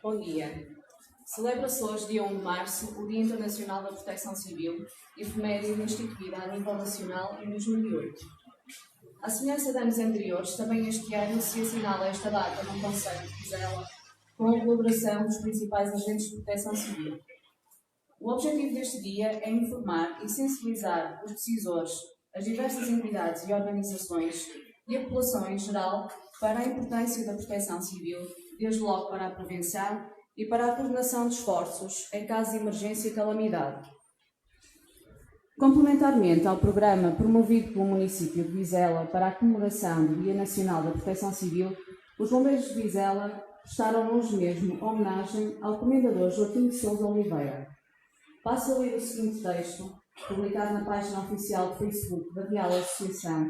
Bom dia. Celebra-se hoje, dia 1 de março, o Dia Internacional da Proteção Civil, efeméride instituída a nível nacional em 2008. À semelhança de anos anteriores, também este ano se assinala esta data no Concelho de Vizela, com a colaboração dos principais agentes de proteção civil. O objetivo deste dia é informar e sensibilizar os decisores, as diversas entidades e organizações e a população em geral para a importância da proteção civil, desde logo para a prevenção e para a coordenação de esforços em caso de emergência e calamidade. Complementarmente ao programa promovido pelo município de Vizela para a comemoração do Dia Nacional da Proteção Civil, os Bombeiros de Vizela prestaram hoje mesmo homenagem ao Comendador Joaquim de Sousa Oliveira. Passo a ler o seguinte texto, publicado na página oficial do Facebook da Real Associação,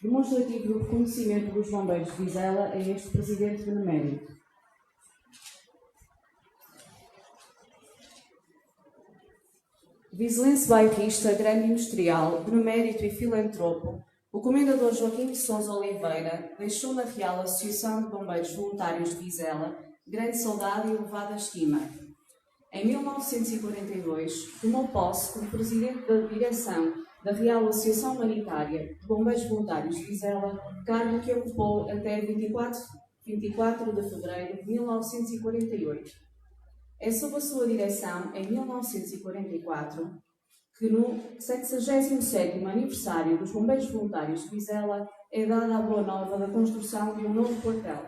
demonstrativo do reconhecimento dos Bombeiros de Vizela a este Presidente Benemérito. Vizelense bairrista, grande industrial, benemérito e filantropo, o Comendador Joaquim de Sousa Oliveira deixou na Real Associação de Bombeiros Voluntários de Vizela grande saudade e elevada estima. Em 1942, tomou posse como Presidente da Direção da Real Associação Humanitária de Bombeiros Voluntários de Vizela, cargo que ocupou até 24 de fevereiro de 1948. É sob a sua direção, em 1944, que no 77º aniversário dos Bombeiros Voluntários de Vizela é dada a boa nova da construção de um novo quartel.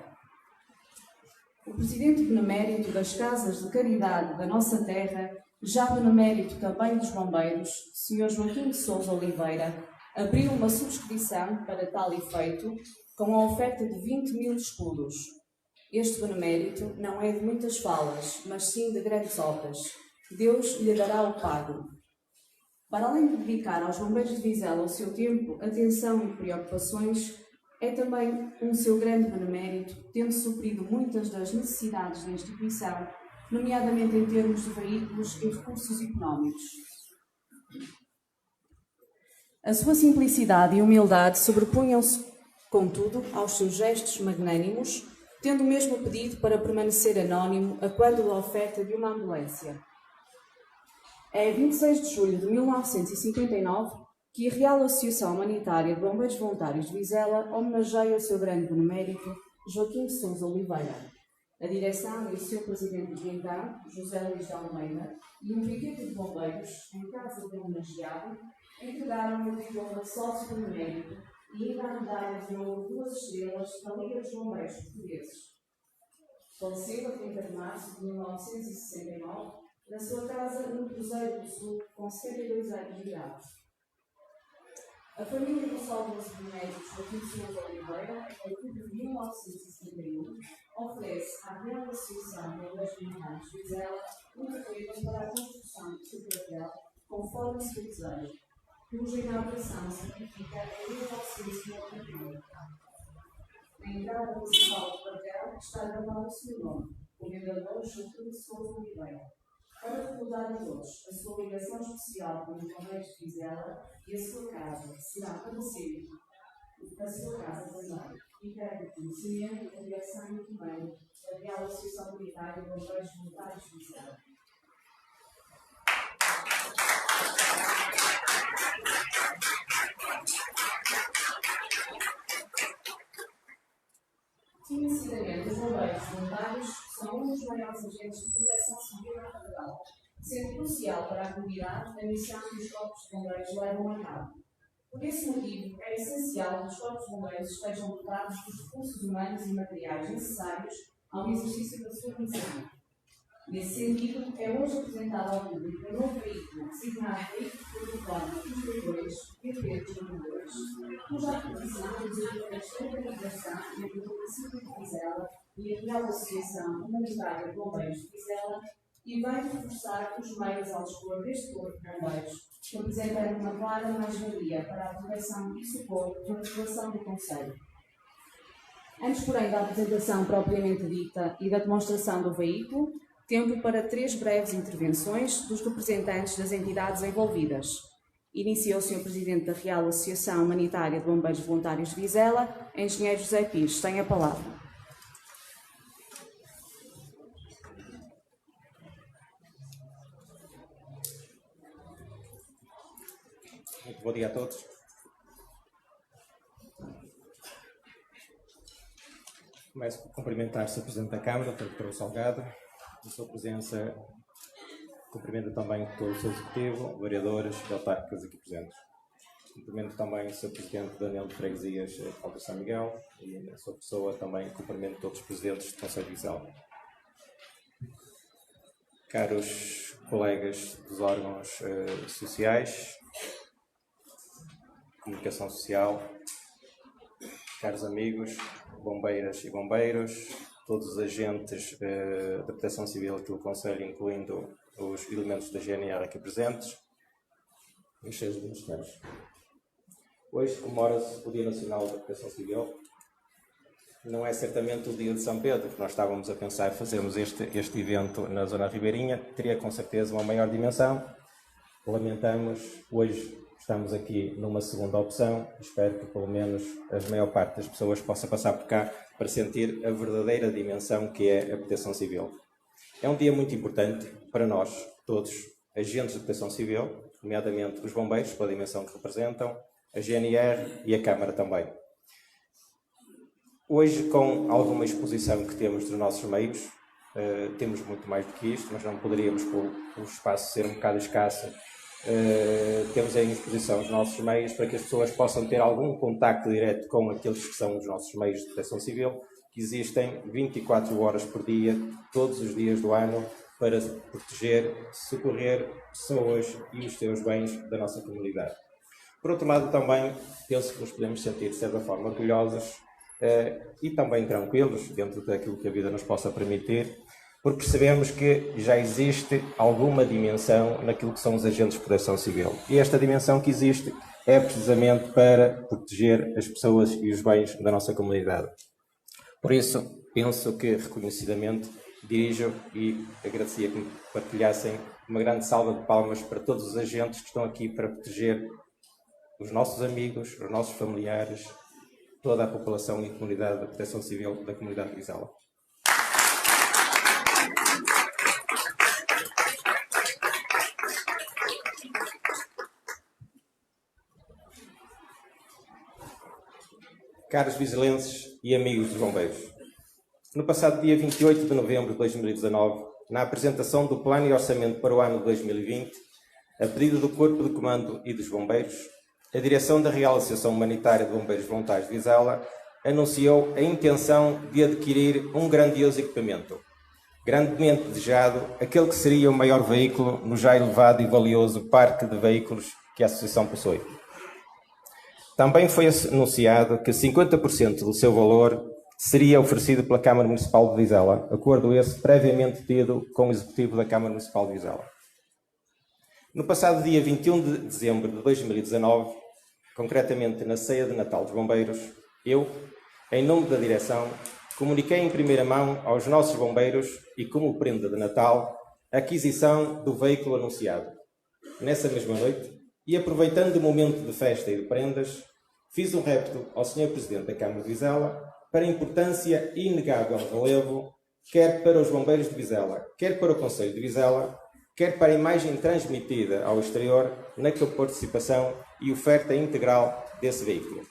O Presidente Benemérito das Casas de Caridade da nossa terra, já benemérito também dos Bombeiros, Sr. Joaquim de Sousa Oliveira, abriu uma subscrição para tal efeito com a oferta de 20.000 escudos. Este benemérito não é de muitas falas, mas sim de grandes obras. Deus lhe dará o pago. Para além de dedicar aos Bombeiros de Vizela o seu tempo, atenção e preocupações, é também um seu grande benemérito, tendo suprido muitas das necessidades da instituição, nomeadamente em termos de veículos e recursos económicos. A sua simplicidade e humildade sobrepunham-se, contudo, aos seus gestos magnânimos, tendo mesmo pedido para permanecer anónimo a quando da oferta de uma ambulância. É 26 de julho de 1959 que a Real Associação Humanitária de Bombeiros Voluntários de Vizela homenageia o seu grande benemérito, Joaquim de Sousa Oliveira. A direção e o seu presidente de então, José Luís de Almeida, e um piquete de bombeiros, em casa de homenageado, entregaram o diploma de sócio benemérito e ainda a medalha de ouro 2 estrelas da Liga dos Bombeiros Portugueses. Faleceu a 30 de março de 1969, na sua casa no Cruzeiro do Sul, com 72 anos de idade. A família do saudoso benemérito Joaquim de Sousa Oliveira, em outubro de 1971, oferece à Real Associação de Bombeiros Voluntários de Vizela um terreno para a construção do seu quartel conforme o seu desejo, cuja inauguração significa a revalorização do quartel. Na entrada principal do quartel está gravado o seu nome, Comendador Joaquim de Sousa Oliveira, para recordar a todos a sua ligação especial com os Bombeiros de Vizela e a sua casa, que será para sempre a sua casa também, e quero reconhecimento da direção e comando da Real Associação Comunitária de Bombeiros Voluntários de Vizela. Conhecidamente, os bombeiros voluntários são um dos maiores agentes de proteção civil em Portugal, sendo crucial para a comunidade a missão que os corpos de bombeiros levam a cabo. Por esse motivo, é essencial que os corpos de bombeiros estejam dotados dos recursos humanos e materiais necessários ao exercício da sua missão. Nesse sentido, é hoje apresentado ao público um novo veículo, designado Veículo de Plataforma 32, VP dos Bombeiros, cuja aquisição resulta da estabilização entre o município de Vizela e a Real Associação Humanitária de Bombeiros de Vizela e vai reforçar os meios ao dispor deste corpo de bombeiros, representando uma clara mais-valia para a proteção e socorro da população do concelho. Antes, porém, da apresentação propriamente dita e da demonstração do veículo, tempo para 3 breves intervenções dos representantes das entidades envolvidas. Inicia o Sr. Presidente da Real Associação Humanitária de Bombeiros Voluntários de Vizela, Engenheiro José Pires. Tem a palavra. Muito bom dia a todos. Começo por cumprimentar o Sr. Presidente da Câmara, Dr. Pedro Salgado, a sua presença, cumprimento também todo o seu executivo, vereadores e autárquicos aqui presentes. Cumprimento também o Sr. Presidente Daniel de Freguesias, Paulo de São Miguel, e a sua pessoa também cumprimento todos os presidentes do Conselho de Vizela. Caros colegas dos órgãos sociais, comunicação social, caros amigos, bombeiras e bombeiros, todos os agentes da Proteção Civil aqui do Conselho, incluindo os elementos da GNR aqui presentes, e os seus ministérios. Hoje comemora-se o Dia Nacional da Proteção Civil. Não é certamente o dia de São Pedro, que nós estávamos a pensar fazermos este evento na Zona Ribeirinha, teria com certeza uma maior dimensão. Lamentamos, hoje estamos aqui numa segunda opção, espero que pelo menos a maior parte das pessoas possa passar por cá para sentir a verdadeira dimensão que é a proteção civil. É um dia muito importante para nós, todos, agentes de proteção civil, nomeadamente os bombeiros, pela dimensão que representam, a GNR e a Câmara também. Hoje, com alguma exposição que temos dos nossos meios, temos muito mais do que isto, mas não poderíamos, por o espaço ser um bocado escasso, temos em exposição os nossos meios para que as pessoas possam ter algum contacto direto com aqueles que são os nossos meios de proteção civil, que existem 24 horas por dia, todos os dias do ano, para proteger, socorrer pessoas e os seus bens da nossa comunidade. Por outro lado, também penso que nos podemos sentir, de certa forma, orgulhosos e também tranquilos, dentro daquilo que a vida nos possa permitir, porque percebemos que já existe alguma dimensão naquilo que são os agentes de proteção civil. E esta dimensão que existe é precisamente para proteger as pessoas e os bens da nossa comunidade. Por isso, penso que, reconhecidamente, dirijo e agradecia que me partilhassem uma grande salva de palmas para todos os agentes que estão aqui para proteger os nossos amigos, os nossos familiares, toda a população e comunidade da proteção civil da comunidade de Vizela. Caros vizelenses e amigos dos bombeiros, no passado dia 28 de novembro de 2019, na apresentação do Plano e Orçamento para o ano de 2020, a pedido do Corpo de Comando e dos Bombeiros, a direção da Real Associação Humanitária de Bombeiros Voluntários de Vizela anunciou a intenção de adquirir um grandioso equipamento, grandemente desejado, aquele que seria o maior veículo no já elevado e valioso parque de veículos que a Associação possui. Também foi anunciado que 50% do seu valor seria oferecido pela Câmara Municipal de Vizela, acordo esse previamente tido com o Executivo da Câmara Municipal de Vizela. No passado dia 21 de dezembro de 2019, concretamente na ceia de Natal dos Bombeiros, eu, em nome da direção, comuniquei em primeira mão aos nossos bombeiros e como prenda de Natal a aquisição do veículo anunciado. Nessa mesma noite, e aproveitando o momento de festa e de prendas, fiz um repto ao Sr. Presidente da Câmara de Vizela para a importância e inegável relevo, quer para os bombeiros de Vizela, quer para o Conselho de Vizela, quer para a imagem transmitida ao exterior na participação e oferta integral desse veículo.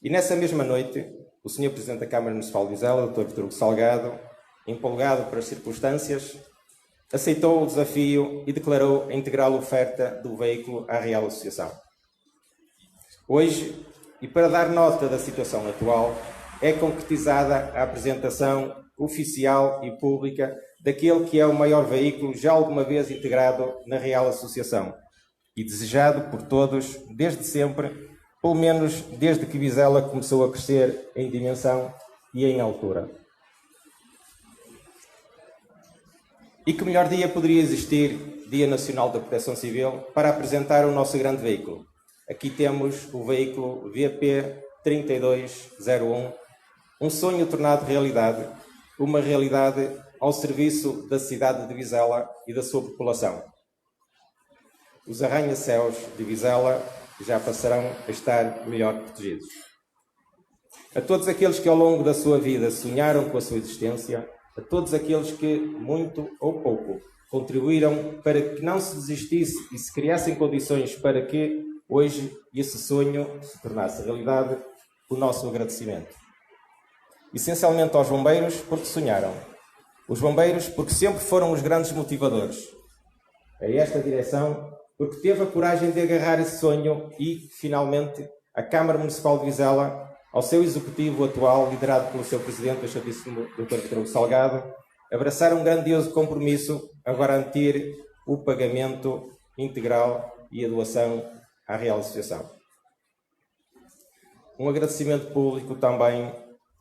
E nessa mesma noite, o Sr. Presidente da Câmara Municipal de Vizela, Dr. Vitor Hugo Salgado, empolgado pelas circunstâncias, aceitou o desafio e declarou a integral oferta do veículo à Real Associação. Hoje, e para dar nota da situação atual, é concretizada a apresentação oficial e pública daquele que é o maior veículo já alguma vez integrado na Real Associação e desejado por todos desde sempre, pelo menos desde que Vizela começou a crescer em dimensão e em altura. E que melhor dia poderia existir, Dia Nacional da Proteção Civil, para apresentar o nosso grande veículo. Aqui temos o veículo VP 3201, um sonho tornado realidade, uma realidade ao serviço da cidade de Vizela e da sua população. Os arranha-céus de Vizela já passarão a estar melhor protegidos. A todos aqueles que ao longo da sua vida sonharam com a sua existência, a todos aqueles que, muito ou pouco, contribuíram para que não se desistisse e se criassem condições para que, hoje, esse sonho se tornasse realidade, o nosso agradecimento. Essencialmente aos bombeiros, porque sonharam. Os bombeiros, porque sempre foram os grandes motivadores. A esta direção, porque teve a coragem de agarrar esse sonho e, finalmente, a Câmara Municipal de Vizela, ao seu executivo atual, liderado pelo seu presidente, o excelentíssimo Dr. Vitor Hugo Salgado, abraçaram um grandioso compromisso a garantir o pagamento integral e a doação à Real Associação. Um agradecimento público também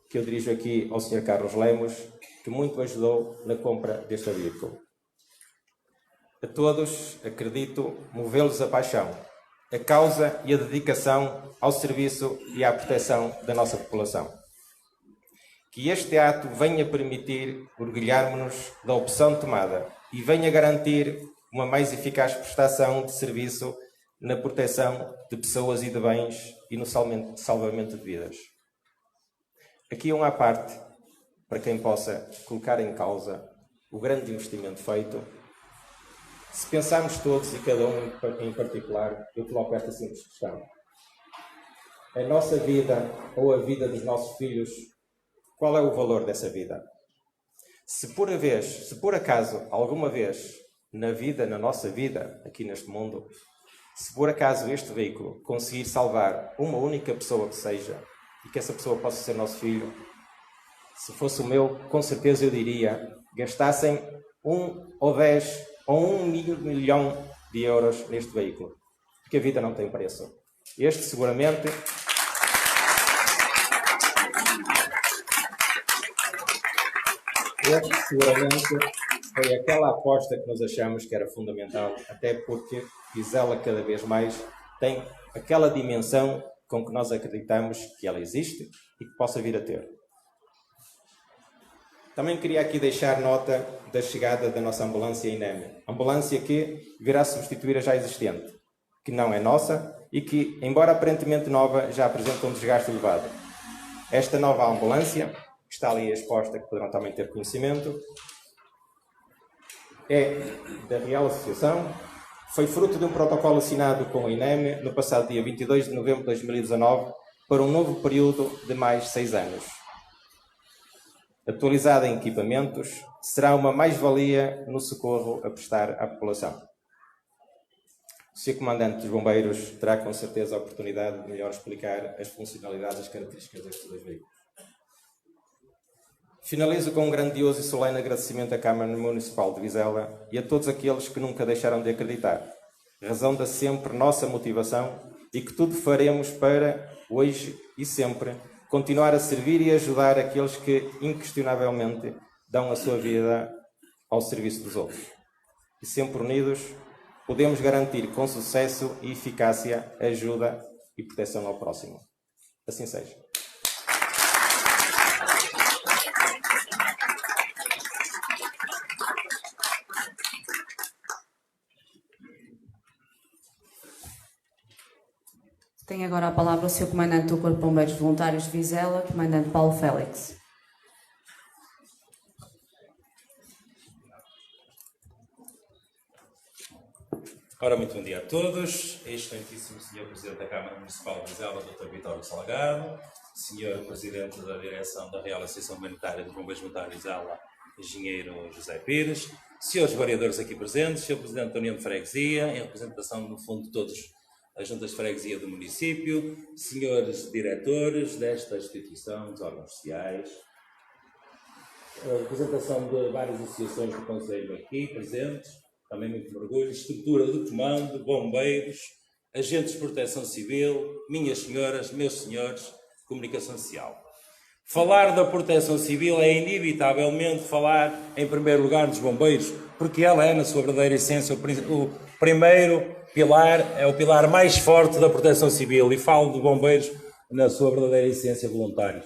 que eu dirijo aqui ao Sr. Carlos Lemos, que muito ajudou na compra deste veículo. A todos, acredito, movê-los a paixão, a causa e a dedicação ao serviço e à proteção da nossa população. Que este ato venha permitir orgulharmos-nos da opção tomada e venha garantir uma mais eficaz prestação de serviço na proteção de pessoas e de bens e no salvamento de vidas. Aqui um à parte, para quem possa colocar em causa o grande investimento feito. Se pensarmos todos e cada um em particular, eu coloco esta simples questão. A nossa vida ou a vida dos nossos filhos, qual é o valor dessa vida? Se por acaso, alguma vez, na nossa vida, aqui neste mundo, se por acaso este veículo conseguir salvar uma única pessoa que seja, e que essa pessoa possa ser nosso filho, se fosse o meu, com certeza eu diria, gastassem 1 ou 10 ou 1 milhão de euros neste veículo, porque a vida não tem preço. Este seguramente foi aquela aposta que nós achamos que era fundamental, até porque Vizela cada vez mais tem aquela dimensão com que nós acreditamos que ela existe e que possa vir a ter. Também queria aqui deixar nota da chegada da nossa ambulância INEM. Ambulância que virá substituir a já existente, que não é nossa e que, embora aparentemente nova, já apresenta um desgaste elevado. Esta nova ambulância, que está ali exposta, que poderão também ter conhecimento, é da Real Associação, foi fruto de um protocolo assinado com a INEM no passado dia 22 de novembro de 2019 para um novo período de mais 6 anos. Atualizada em equipamentos, será uma mais-valia no socorro a prestar à população. O Sr. Comandante dos Bombeiros terá com certeza a oportunidade de melhor explicar as funcionalidades e as características destes dois veículos. Finalizo com um grandioso e solene agradecimento à Câmara Municipal de Vizela e a todos aqueles que nunca deixaram de acreditar, razão da sempre nossa motivação e que tudo faremos para, hoje e sempre, continuar a servir e ajudar aqueles que inquestionavelmente dão a sua vida ao serviço dos outros. E sempre unidos, podemos garantir com sucesso e eficácia ajuda e proteção ao próximo. Assim seja. Tem agora a palavra o Sr. Comandante do Corpo de Bombeiros Voluntários de Vizela, Comandante Paulo Félix. Ora, muito bom dia a todos. Excelentíssimo Sr. Presidente da Câmara Municipal de Vizela, Dr. Vitório Salgado, Sr. Presidente da Direção da Real Associação Humanitária dos Bombeiros Voluntários de Vizela, Engenheiro José Pires, Srs. Vereadores aqui presentes, Sr. Presidente da União de Freguesia, em representação, no fundo, de todas as juntas de freguesia do município, Srs. Diretores desta instituição, dos órgãos sociais, a representação de várias associações do Conselho aqui presentes, também muito orgulho, estrutura de comando, bombeiros, agentes de proteção civil, minhas senhoras, meus senhores, comunicação social. Falar da proteção civil é inevitavelmente falar, em primeiro lugar, dos bombeiros, porque ela é, na sua verdadeira essência, o primeiro pilar, é o pilar mais forte da proteção civil, e falo de bombeiros na sua verdadeira essência voluntários,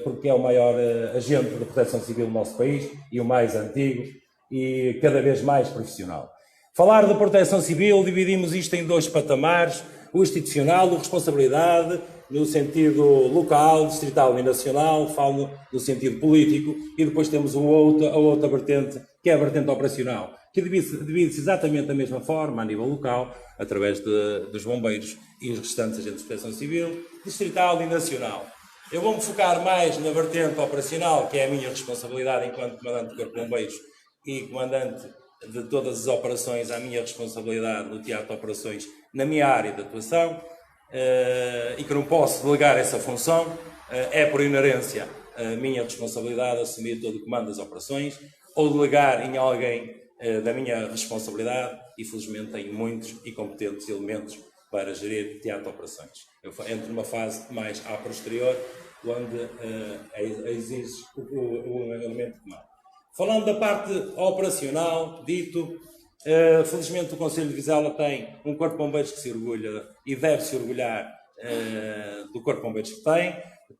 porque é o maior agente de proteção civil do nosso país e o mais antigo e cada vez mais profissional. Falar de proteção civil, dividimos isto em dois patamares, o institucional, o responsabilidade, no sentido local, distrital e nacional, falo no sentido político, e depois temos a outra vertente, que é a vertente operacional, que divide-se exatamente da mesma forma, a nível local, através dos bombeiros e os restantes agentes de proteção civil, distrital e nacional. Eu vou-me focar mais na vertente operacional, que é a minha responsabilidade enquanto comandante do Corpo de Bombeiros e comandante de todas as operações, à minha responsabilidade no teatro de operações, na minha área de atuação, e que não posso delegar essa função, é por inerência a minha responsabilidade assumir todo o comando das operações, ou delegar em alguém da minha responsabilidade, e felizmente tenho muitos e competentes elementos para gerir teatro de operações. Eu entro numa fase mais à posterior, onde exige o elemento de comando. Falando da parte operacional, felizmente o Conselho de Vizela tem um Corpo de Bombeiros que se orgulha e deve se orgulhar do Corpo de Bombeiros que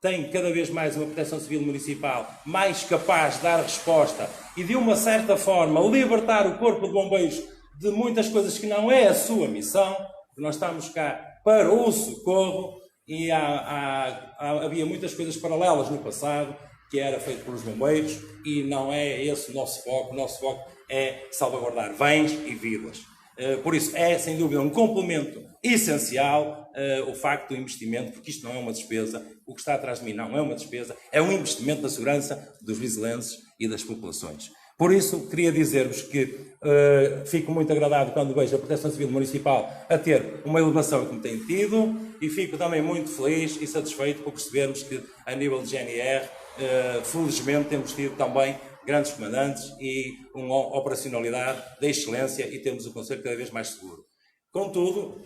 tem cada vez mais uma proteção civil municipal mais capaz de dar resposta e de uma certa forma libertar o Corpo de Bombeiros de muitas coisas que não é a sua missão, porque nós estamos cá para o socorro e havia muitas coisas paralelas no passado que era feito pelos bombeiros, e não é esse o nosso foco. O nosso foco é salvaguardar bens e vidas. Por isso, é sem dúvida um complemento essencial o facto do investimento, porque isto não é uma despesa, o que está atrás de mim não é uma despesa, é um investimento na segurança dos vizelenses e das populações. Por isso, queria dizer-vos que fico muito agradado quando vejo a Proteção Civil Municipal a ter uma elevação como tem tido, e fico também muito feliz e satisfeito por percebermos que, a nível de GNR, felizmente temos tido também grandes comandantes e uma operacionalidade de excelência, e temos o Conselho cada vez mais seguro. Contudo,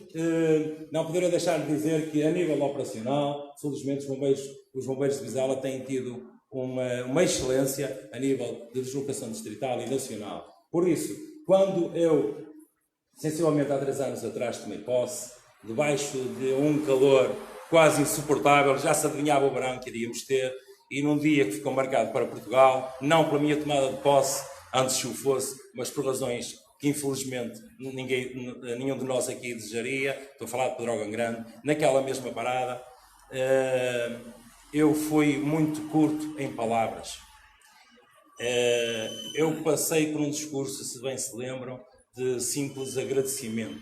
não poderia deixar de dizer que, a nível operacional, felizmente os bombeiros de Vizela têm tido uma excelência a nível de deslocação distrital e nacional. Por isso, quando eu, sensivelmente há 3 anos atrás, tomei posse, debaixo de um calor quase insuportável, já se adivinhava o verão que iríamos ter, e num dia que ficou marcado para Portugal, não pela minha tomada de posse, antes que o fosse, mas por razões que infelizmente nenhum de nós aqui desejaria, estou a falar de Pedro Algan Grande, naquela mesma parada, eu fui muito curto em palavras. Eu passei por um discurso, se bem se lembram, de simples agradecimento.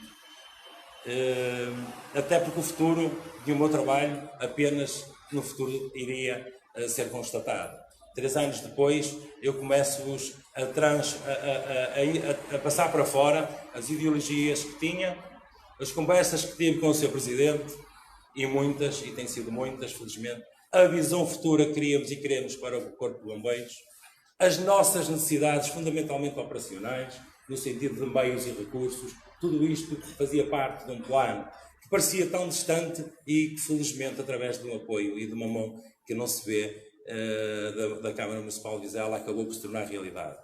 Até porque o futuro de um meu trabalho apenas no futuro iria ser constatado. 3 anos depois, eu começo-vos a passar para fora as ideologias que tinha, as conversas que tive com o Sr. Presidente, e muitas, e têm sido muitas, felizmente, a visão futura que queríamos e queremos para o Corpo de Bombeiros, as nossas necessidades fundamentalmente operacionais, no sentido de meios e recursos, tudo isto fazia parte de um plano que parecia tão distante e que, felizmente, através de um apoio e de uma mão que não se vê da Câmara Municipal de Vizela, acabou por se tornar realidade.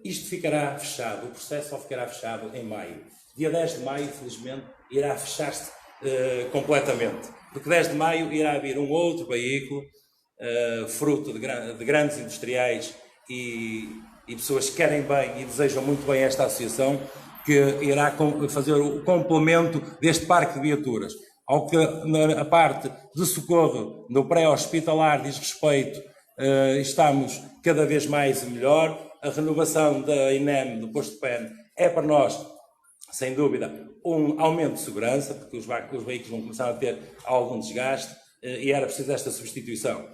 Isto ficará fechado, o processo só ficará fechado em maio. Dia 10 de maio, felizmente, irá fechar-se completamente, porque 10 de maio irá haver um outro veículo, fruto de grandes industriais e pessoas que querem bem e desejam muito bem esta associação, que irá fazer o complemento deste parque de viaturas. Ao que na parte de socorro no pré-hospitalar diz respeito, estamos cada vez mais e melhor. A renovação da INEM do posto de PEN é para nós, sem dúvida, um aumento de segurança, porque os veículos vão começar a ter algum desgaste e era preciso esta substituição.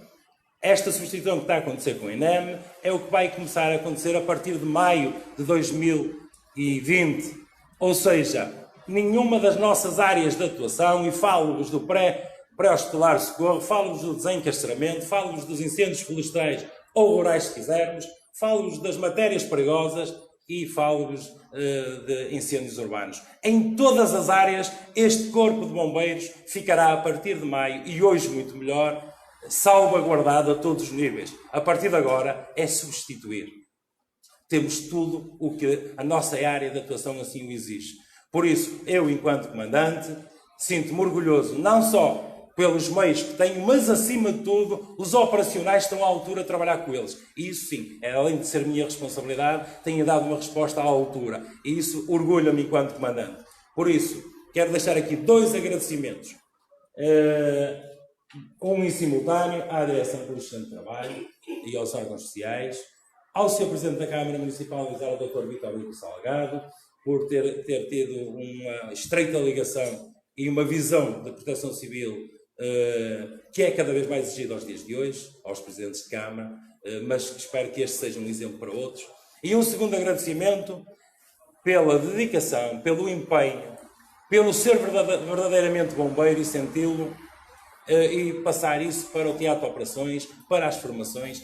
Esta substituição que está a acontecer com a INEM é o que vai começar a acontecer a partir de maio de 2020. Ou seja, nenhuma das nossas áreas de atuação, e falo-vos do pré-hospitalar socorro, falo-vos do desencarceramento, falo-vos dos incêndios florestais ou rurais, se quisermos, falo-vos das matérias perigosas e falo-vos de incêndios urbanos. Em todas as áreas, este corpo de bombeiros ficará a partir de maio, e hoje muito melhor, salvaguardado a todos os níveis. A partir de agora é substituir. Temos tudo o que a nossa área de atuação assim o exige. Por isso, eu, enquanto comandante, sinto-me orgulhoso não só pelos meios que tenho, mas, acima de tudo, os operacionais estão à altura de trabalhar com eles. E isso, sim, além de ser minha responsabilidade, tenho dado uma resposta à altura. E isso orgulha-me enquanto comandante. Por isso, quero deixar aqui 2 agradecimentos. Um em simultâneo à Direção pelo excelente trabalho e aos órgãos sociais, ao Sr. Presidente da Câmara Municipal de Vizela, Dr. Vitor Salgado, por ter tido uma estreita ligação e uma visão da proteção civil que é cada vez mais exigida aos dias de hoje, aos Presidentes de Câmara, mas espero que este seja um exemplo para outros. E um segundo agradecimento pela dedicação, pelo empenho, pelo ser verdadeiramente bombeiro e senti-lo, e passar isso para o teatro de operações, para as formações,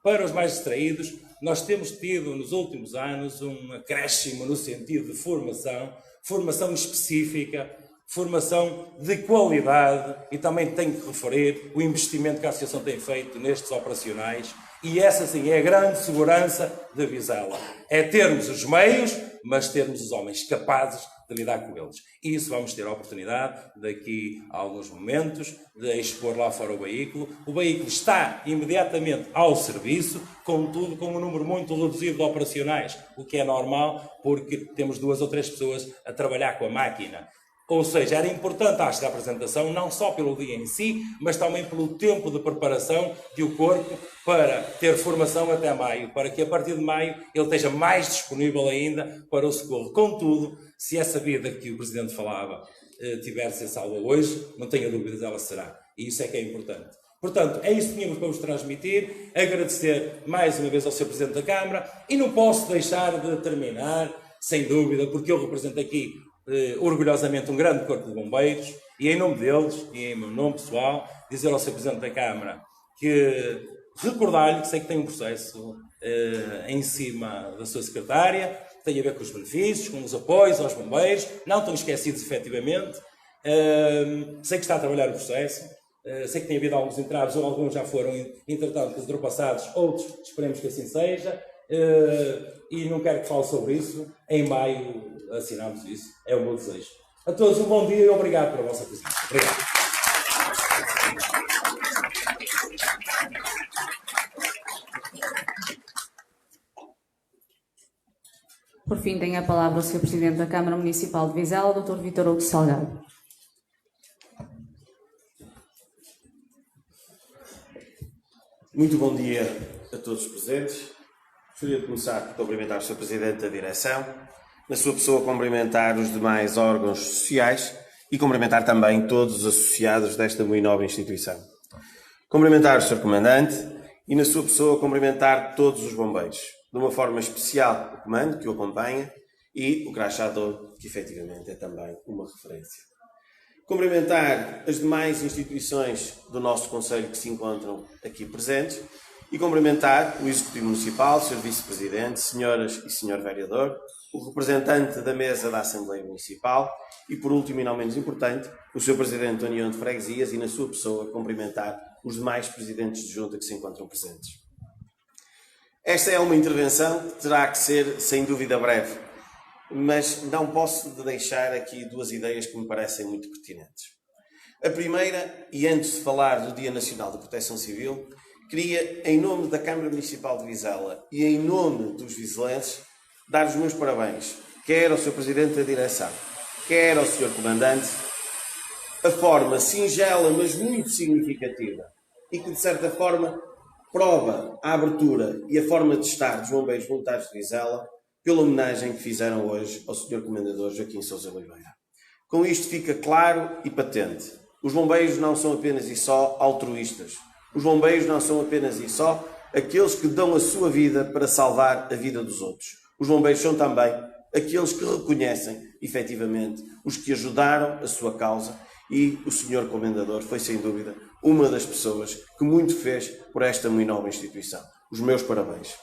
para os mais distraídos. Nós temos tido nos últimos anos um acréscimo no sentido de formação específica, formação de qualidade, e também tenho que referir o investimento que a Associação tem feito nestes operacionais, e essa sim é a grande segurança de Vizela. É termos os meios, mas termos os homens capazes de lidar com eles. E isso vamos ter a oportunidade, daqui a alguns momentos, de expor lá fora o veículo. O veículo está imediatamente ao serviço, contudo com um número muito reduzido de operacionais, o que é normal, porque temos 2 ou 3 pessoas a trabalhar com a máquina. Ou seja, era importante esta apresentação, não só pelo dia em si, mas também pelo tempo de preparação de o corpo para ter formação até maio, para que a partir de maio ele esteja mais disponível ainda para o socorro. Contudo, se essa vida que o Presidente falava tiver de ser salva hoje, não tenha dúvidas, ela será. E isso é que é importante. Portanto, é isso que tínhamos para vos transmitir. Agradecer mais uma vez ao Sr. Presidente da Câmara, e não posso deixar de terminar, sem dúvida, porque eu represento aqui orgulhosamente um grande corpo de bombeiros, e em nome deles e em meu nome pessoal, dizer ao Sr. Presidente da Câmara que recordar-lhe que sei que tem um processo em cima da sua secretária, que tem a ver com os benefícios, com os apoios aos bombeiros, não estão esquecidos efetivamente. Sei que está a trabalhar o processo, sei que tem havido alguns entraves, ou alguns já foram entretanto ultrapassados, outros esperemos que assim seja, e não quero que fale sobre isso. Em maio assinamos isso, é o meu desejo. A todos um bom dia e obrigado pela vossa presença. Obrigado. Por fim, tem a palavra o Sr. Presidente da Câmara Municipal de Vizela, Dr. Vitor Hugo Salgado. Muito bom dia a todos os presentes. Gostaria de começar por cumprimentar o Sr. Presidente da Direção, na sua pessoa cumprimentar os demais órgãos sociais e cumprimentar também todos os associados desta muito nobre instituição. Cumprimentar o Sr. Comandante e, na sua pessoa, cumprimentar todos os bombeiros, de uma forma especial o Comando, que o acompanha, e o crachador, que efetivamente é também uma referência. Cumprimentar as demais instituições do nosso Conselho que se encontram aqui presentes e cumprimentar o Executivo Municipal, o Sr. Vice-Presidente, senhoras e Sr. Vereador, o representante da mesa da Assembleia Municipal e, por último e não menos importante, o Sr. Presidente da União de Freguesias e, na sua pessoa, cumprimentar os demais Presidentes de Junta que se encontram presentes. Esta é uma intervenção que terá que ser, sem dúvida, breve, mas não posso deixar aqui duas ideias que me parecem muito pertinentes. A primeira, e antes de falar do Dia Nacional da Proteção Civil, queria, em nome da Câmara Municipal de Vizela e em nome dos vizelenses, dar os meus parabéns, quer ao Sr. Presidente da Direção, quer ao Sr. Comandante, a forma singela, mas muito significativa, e que, de certa forma, prova a abertura e a forma de estar dos Bombeiros Voluntários de Vizela pela homenagem que fizeram hoje ao Sr. Comendador Joaquim Sousa Oliveira. Com isto fica claro e patente. Os bombeiros não são apenas e só altruístas. Os bombeiros não são apenas e só aqueles que dão a sua vida para salvar a vida dos outros. Os bombeiros são também aqueles que reconhecem, efetivamente, os que ajudaram a sua causa, e o Sr. Comendador foi, sem dúvida, uma das pessoas que muito fez por esta muito nobre instituição. Os meus parabéns.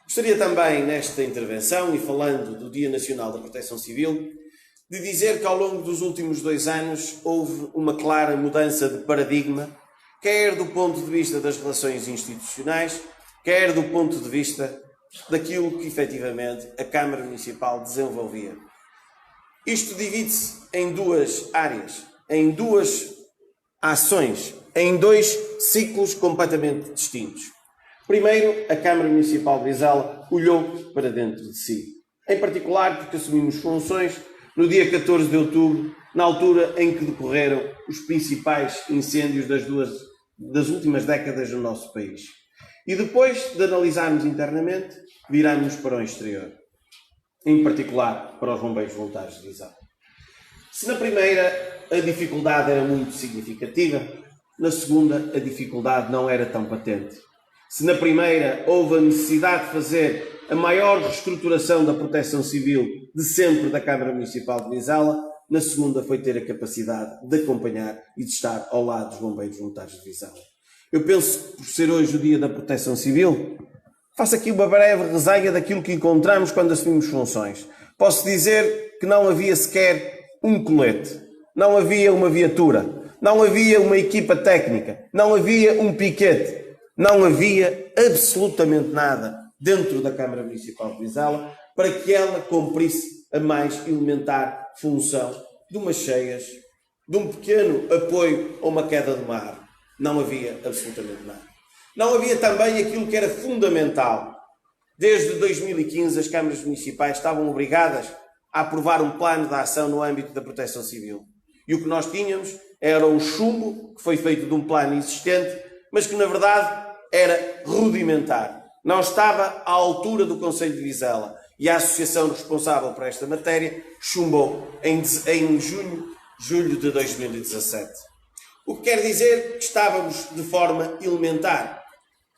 Gostaria também, nesta intervenção, e falando do Dia Nacional da Proteção Civil, de dizer que ao longo dos últimos 2 anos houve uma clara mudança de paradigma, quer do ponto de vista das relações institucionais, quer do ponto de vista daquilo que efetivamente a Câmara Municipal desenvolvia. Isto divide-se em 2 áreas, em 2 ações, em 2 ciclos completamente distintos. Primeiro, a Câmara Municipal de Vizela olhou para dentro de si. Em particular porque assumimos funções no dia 14 de outubro, na altura em que decorreram os principais incêndios das últimas décadas no nosso país. E depois de analisarmos internamente, viramos para o exterior. Em particular para os Bombeiros Voluntários de Vizela. Se na primeira a dificuldade era muito significativa, na segunda a dificuldade não era tão patente. Se na primeira houve a necessidade de fazer a maior reestruturação da proteção civil de sempre da Câmara Municipal de Vizela, na segunda foi ter a capacidade de acompanhar e de estar ao lado dos Bombeiros Voluntários de Vizela. Eu penso que, por ser hoje o Dia da Proteção Civil, faço aqui uma breve resenha daquilo que encontramos quando assumimos funções. Posso dizer que não havia sequer um colete, não havia uma viatura, não havia uma equipa técnica, não havia um piquete, não havia absolutamente nada dentro da Câmara Municipal de Vizela para que ela cumprisse a mais elementar função de umas cheias, de um pequeno apoio a uma queda do mar. Não havia absolutamente nada. Não havia também aquilo que era fundamental. Desde 2015 as câmaras municipais estavam obrigadas a aprovar um plano de ação no âmbito da proteção civil. E o que nós tínhamos era um chumbo que foi feito de um plano existente, mas que na verdade era rudimentar. Não estava à altura do Conselho de Vizela. E a associação responsável por esta matéria chumbou em julho de 2017. O que quer dizer que estávamos de forma elementar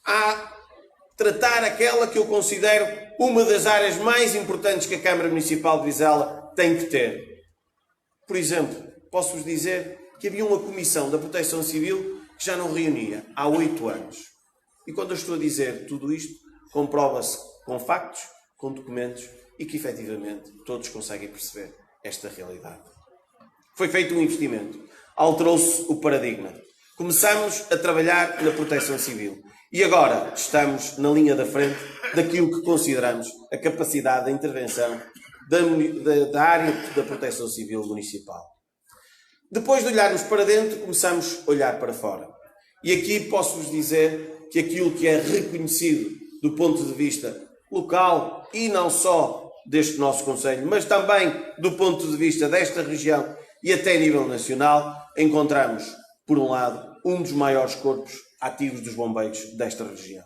a tratar aquela que eu considero uma das áreas mais importantes que a Câmara Municipal de Vizela tem que ter. Por exemplo, posso-vos dizer que havia uma comissão da Proteção Civil que já não reunia há 8 anos. E quando eu estou a dizer tudo isto, comprova-se com factos, com documentos e que efetivamente todos conseguem perceber esta realidade. Foi feito um investimento, alterou-se o paradigma. Começamos a trabalhar na proteção civil e agora estamos na linha da frente daquilo que consideramos a capacidade de intervenção da área da proteção civil municipal. Depois de olharmos para dentro, começamos a olhar para fora. E aqui posso-vos dizer que aquilo que é reconhecido do ponto de vista local e não só deste nosso Conselho, mas também do ponto de vista desta região e até a nível nacional, encontramos, por um lado, um dos maiores corpos ativos dos bombeiros desta região.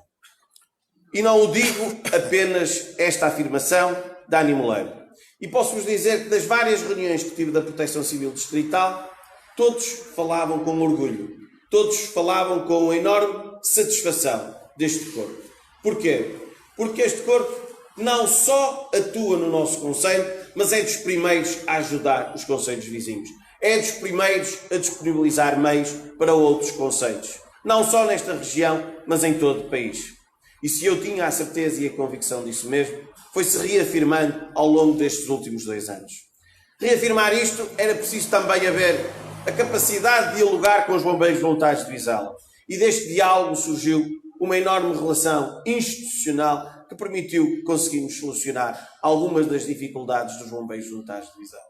E não o digo apenas esta afirmação da Dani Moleiro. E posso-vos dizer que das várias reuniões que tive da Proteção Civil Distrital, todos falavam com orgulho, todos falavam com enorme satisfação deste corpo. Porquê? Porque este corpo não só atua no nosso concelho, mas é dos primeiros a ajudar os concelhos vizinhos. É dos primeiros a disponibilizar meios para outros concelhos. Não só nesta região, mas em todo o país. E se eu tinha a certeza e a convicção disso mesmo, foi-se reafirmando ao longo destes últimos 2 anos. Reafirmar isto era preciso também haver a capacidade de dialogar com os bombeiros voluntários de Vizela. E deste diálogo surgiu uma enorme relação institucional que permitiu conseguirmos solucionar algumas das dificuldades dos bombeiros voluntários de Vizela.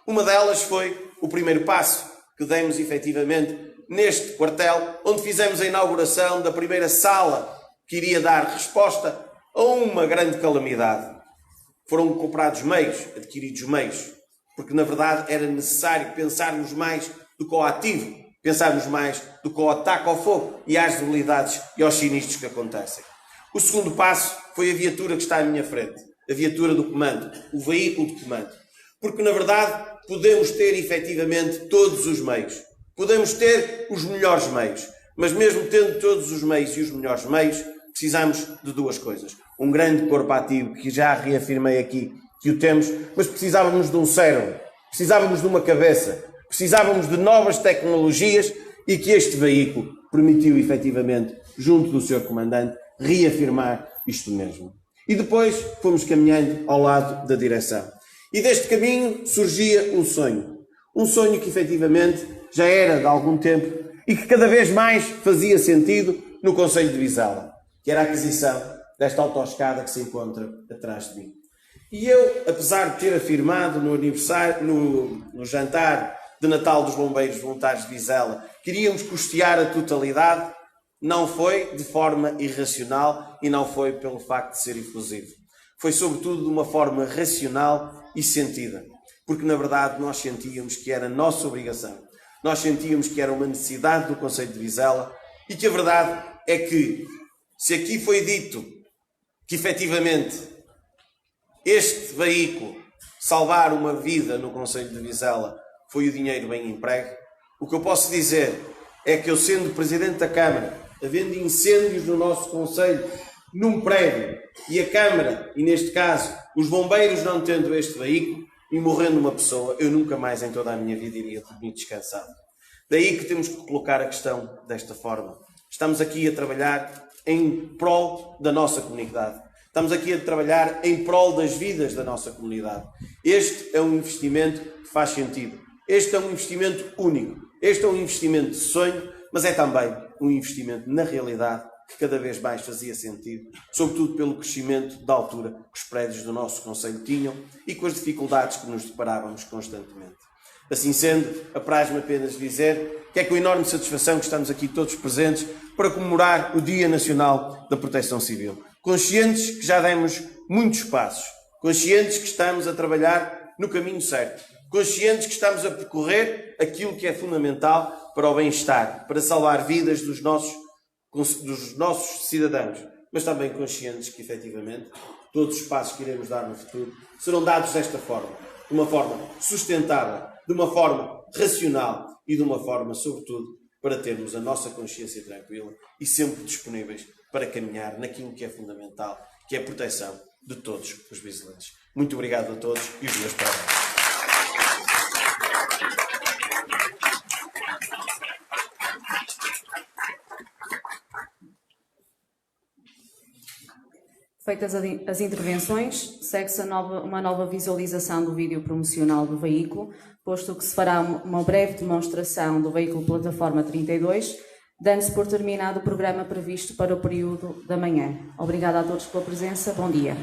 Uma delas foi o primeiro passo que demos efetivamente neste quartel, onde fizemos a inauguração da primeira sala que iria dar resposta a uma grande calamidade. Foram comprados meios, adquiridos meios, porque na verdade era necessário pensarmos mais do que ao ativo, pensarmos mais do que ao ataque ao fogo e às debilidades e aos sinistros que acontecem. O segundo passo foi a viatura que está à minha frente, a viatura do comando, o veículo de comando. Porque na verdade podemos ter efetivamente todos os meios, podemos ter os melhores meios, mas mesmo tendo todos os meios e os melhores meios, precisamos de duas coisas. Um grande corpo ativo, que já reafirmei aqui que o temos, mas precisávamos de um cérebro, precisávamos de uma cabeça, precisávamos de novas tecnologias e que este veículo permitiu efetivamente, junto do Sr. Comandante, reafirmar isto mesmo. E depois fomos caminhando ao lado da direção. E deste caminho surgia um sonho que efetivamente já era de algum tempo e que cada vez mais fazia sentido no Concelho de Vizela, que era a aquisição desta autoescada que se encontra atrás de mim. E eu, apesar de ter afirmado no aniversário, no jantar de Natal dos Bombeiros Voluntários de Vizela, queríamos custear a totalidade, não foi de forma irracional e não foi pelo facto de ser efusivo. Foi sobretudo de uma forma racional e sentida, porque na verdade nós sentíamos que era nossa obrigação, nós sentíamos que era uma necessidade do Concelho de Vizela e que a verdade é que, se aqui foi dito que efetivamente este veículo salvar uma vida no Concelho de Vizela foi o dinheiro bem empregue, o que eu posso dizer é que eu, sendo Presidente da Câmara, havendo incêndios no nosso Concelho, num prédio, e a Câmara, e neste caso os bombeiros não tendo este veículo, e morrendo uma pessoa, eu nunca mais em toda a minha vida iria dormir descansado. Daí que temos que colocar a questão desta forma. Estamos aqui a trabalhar em prol da nossa comunidade. Estamos aqui a trabalhar em prol das vidas da nossa comunidade. Este é um investimento que faz sentido. Este é um investimento único. Este é um investimento de sonho, mas é também um investimento na realidade que cada vez mais fazia sentido, sobretudo pelo crescimento da altura que os prédios do nosso concelho tinham e com as dificuldades que nos deparávamos constantemente. Assim sendo, apraz-me apenas dizer que é com enorme satisfação que estamos aqui todos presentes para comemorar o Dia Nacional da Proteção Civil. Conscientes que já demos muitos passos, conscientes que estamos a trabalhar no caminho certo, conscientes que estamos a percorrer aquilo que é fundamental para o bem-estar, para salvar vidas dos nossos cidadãos, mas também conscientes que, efetivamente, todos os passos que iremos dar no futuro serão dados desta forma, de uma forma sustentável, de uma forma racional e de uma forma, sobretudo, para termos a nossa consciência tranquila e sempre disponíveis para caminhar naquilo que é fundamental, que é a proteção de todos os vizilenses. Muito obrigado a todos e os meus parabéns. Feitas as intervenções, segue-se uma nova visualização do vídeo promocional do veículo, posto que se fará uma breve demonstração do veículo Plataforma 32, dando-se por terminado o programa previsto para o período da manhã. Obrigada a todos pela presença. Bom dia.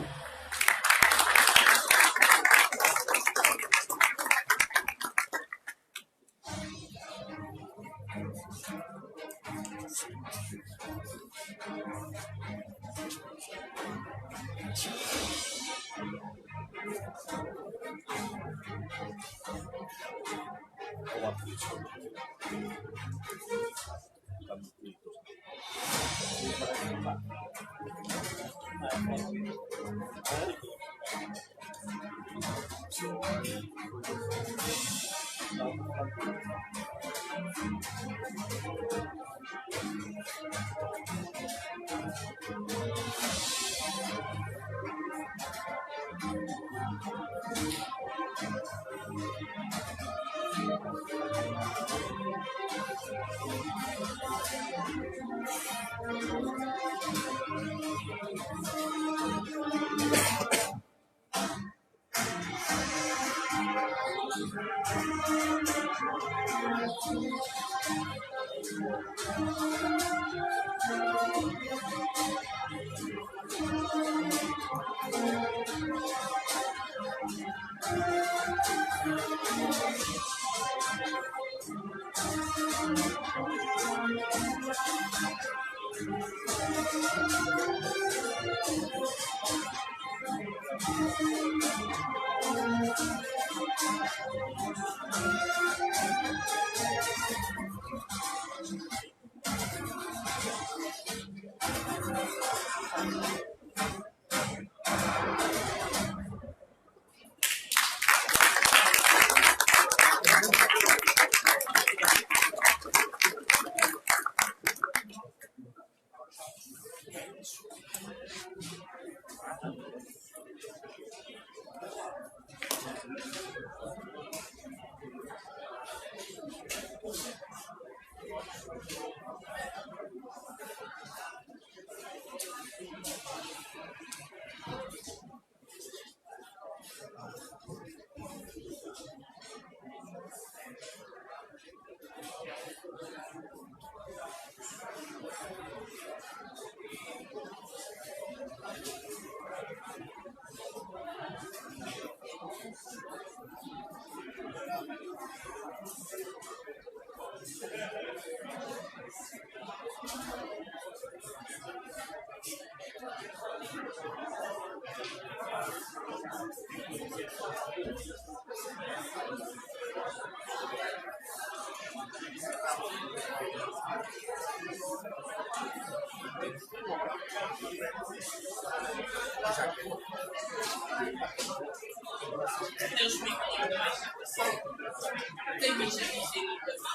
Tem